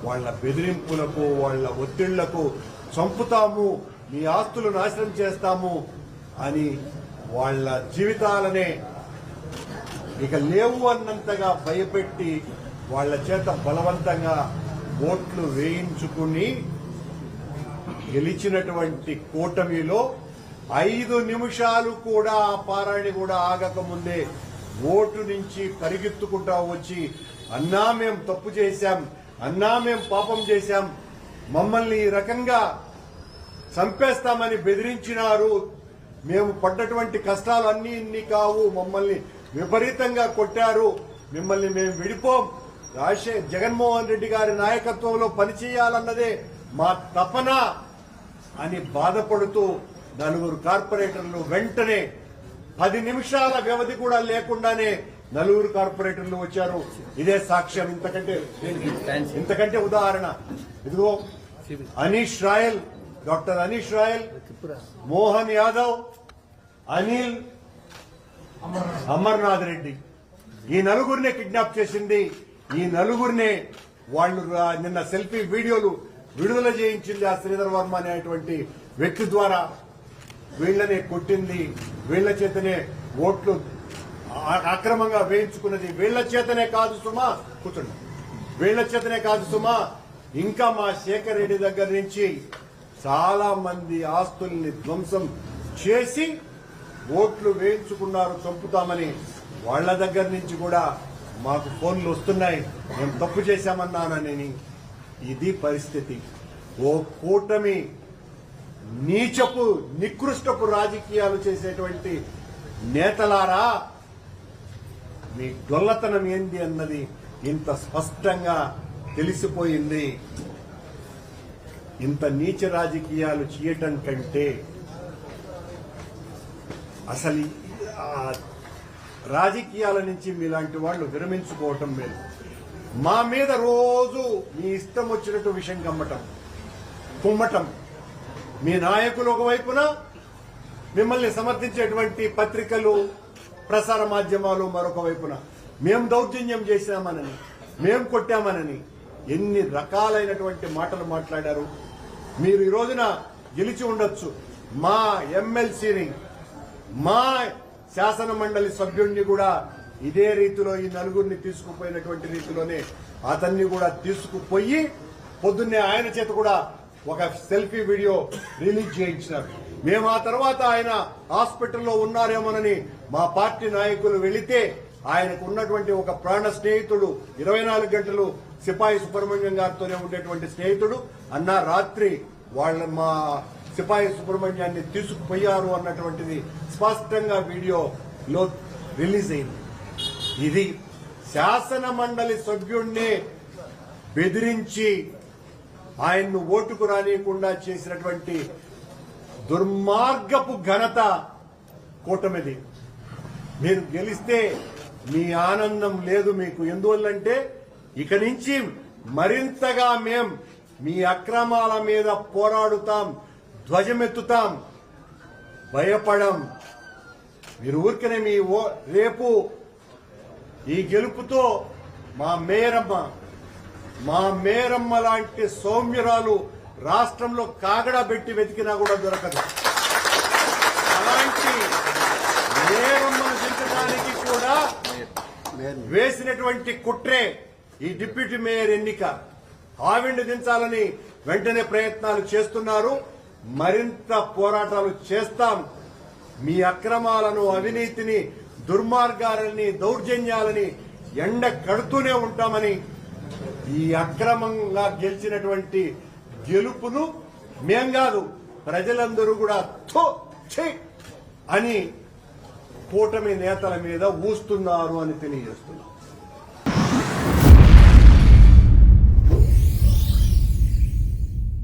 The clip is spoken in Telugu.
వాళ్ళ బెదిరింపులకు వాళ్ళ ఒత్తిళ్లకు చంపుతాము, మీ ఆస్తులు నాశనం చేస్తాము అని వాళ్ళ జీవితాలనే ఇక లేవు అన్నంతగా భయపెట్టి వాళ్ళ చేత బలవంతంగా ఓట్లు వేయించుకుని గెలిచినటువంటి కూటమిలో 5 నిమిషాలు కూడా ఆ పారాణి కూడా ఆగకముందే ఓటు నుంచి పరిగెత్తుకుంటా వచ్చి అన్నా మేం తప్పు చేశాం, అన్నా మేం పాపం చేశాం, మమ్మల్ని ఈ రకంగా చంపేస్తామని బెదిరించినారు, మేము పడ్డటువంటి కష్టాలు అన్నీ ఇన్ని కావు, మమ్మల్ని విపరీతంగా కొట్టారు, మిమ్మల్ని మేము విడిపోం, జగన్మోహన్ రెడ్డి గారి నాయకత్వంలో పనిచేయాలన్నదే మా తపన అని బాధపడుతూ 4 కార్పొరేటర్లు వెంటనే 10 నిమిషాల వ్యవధి కూడా లేకుండానే 4 కార్పొరేటర్లు వచ్చారు. ఇదే సాక్ష్యం. ఇంతకంటే ఉదాహరణ ఇదిగో Anish royal, doctor Anish royal, Mohan Yadav, Anil, Amarnath Reddy, ఈ 4గురినే కిడ్నాప్ చేసింది. ఈ 4గురినే వాళ్ళు నిన్న సెల్ఫీ వీడియోలు విడుదల చేయించింది ఆ శ్రీధర్ వర్మ అనేటువంటి వ్యక్తి ద్వారా. వీళ్లనే కొట్టింది, వీళ్ల చేతనే ఓట్లు అక్రమంగా వేయించుకున్నది, వీళ్ల చేతనే కాదు సుమా, కూర్చోండి, వీళ్ల చేతనే కాదు సుమా, ఇంకా మా శేఖర్ రెడ్డి దగ్గర నుంచి చాలా మంది ఆస్తుల్ని ధ్వంసం చేసి ఓట్లు వేయించుకున్నారు చంపుతామని. వాళ్ల దగ్గర నుంచి కూడా మాకు ఫోన్లు వస్తున్నాయి, మేము తప్పు చేశామన్నానని. ఇది పరిస్థితి. ఓ కూటమి నీచపు నికృష్టపు రాజకీయాలు చేసేటువంటి నేతలారా, మీ గొల్లతనం ఏంది అన్నది ఇంత స్పష్టంగా తెలిసిపోయింది. ఇంత నీచ రాజకీయాలు చేయటం కంటే అసలు రాజకీయాల నుంచి మీలాంటి వాళ్ళు విరమించుకోవటం మేలు. మా మీద రోజు మీ ఇష్టం వచ్చినట్టు విషయం కుమ్మటం, మీ నాయకులు ఒకవైపున, మిమ్మల్ని సమర్థించేటువంటి పత్రికలు ప్రసార మాధ్యమాలు మరొక వైపున, మేం దౌర్జన్యం చేశామనని, మేం కొట్టామనని ఎన్ని రకాలైనటువంటి మాటలు మాట్లాడారు. మీరు ఈ రోజున గెలిచి ఉండొచ్చు, మా ఎమ్మెల్సీని, మా శాసన మండలి సభ్యుడిని కూడా ఇదే రీతిలో ఈ 4గురిని తీసుకుపోయినటువంటి రీతిలోనే అతన్ని కూడా తీసుకుపోయి పొద్దున్నే ఆయన చేత కూడా ఒక సెల్ఫీ వీడియో రిలీజ్ చేయించినారు. మేము ఆ తర్వాత ఆయన హాస్పిటల్లో ఉన్నారేమోనని మా పార్టీ నాయకులు వెళితే ఆయనకు ఉన్నటువంటి ఒక ప్రాణ స్నేహితుడు, 24 గంటలు సిపాయి సుబ్రహ్మణ్యం గారితోనే ఉండేటువంటి స్నేహితుడు అన్న రాత్రి మా సిపాయి సుబ్రహ్మణ్యాన్ని తీసుకుపోయారు అన్నటువంటిది స్పష్టంగా వీడియోలో రిలీజ్ అయింది. ఇది శాసన మండలి సభ్యుడిని బెదిరించి ఆయన్ను ఓటుకు రానియకుండా చేసినటువంటి దుర్మార్గపు ఘనత కూటమిది. మీరు గెలిస్తే మీ ఆనందం లేదు మీకు. ఎందువల్లంటే ఇక నుంచి మరింతగా మేం మీ అక్రమాల మీద పోరాడుతాం, ధ్వజమెత్తుతాం, భయపడం. మీరు ఊరికనే రేపు ఈ గెలుపుతో మా మేరమ్మ లాంటి సౌమ్యురాలు రాష్ట్రంలో కాగడా పెట్టి వెతికినా కూడా దొరకదు. అలాంటి మేరమ్మను దించడానికి కూడా వేసినటువంటి కుట్రే ఈ డిప్యూటీ మేయర్ ఎన్నిక. ఆవిడ్ని దించాలని వెంటనే ప్రయత్నాలు చేస్తున్నారు. మరింత పోరాటాలు చేస్తాం. మీ అక్రమాలను, అవినీతిని, దుర్మార్గాలని, దౌర్జన్యాలని ఎండ కడుతూనే ఉంటామని, ఈ అక్రమంగా గెలిచినటువంటి గెలుపును మేం కాదు ప్రజలందరూ కూడా అని కూటమి నేతల మీద ఊస్తున్నారు అని తెలియజేస్తున్నారు.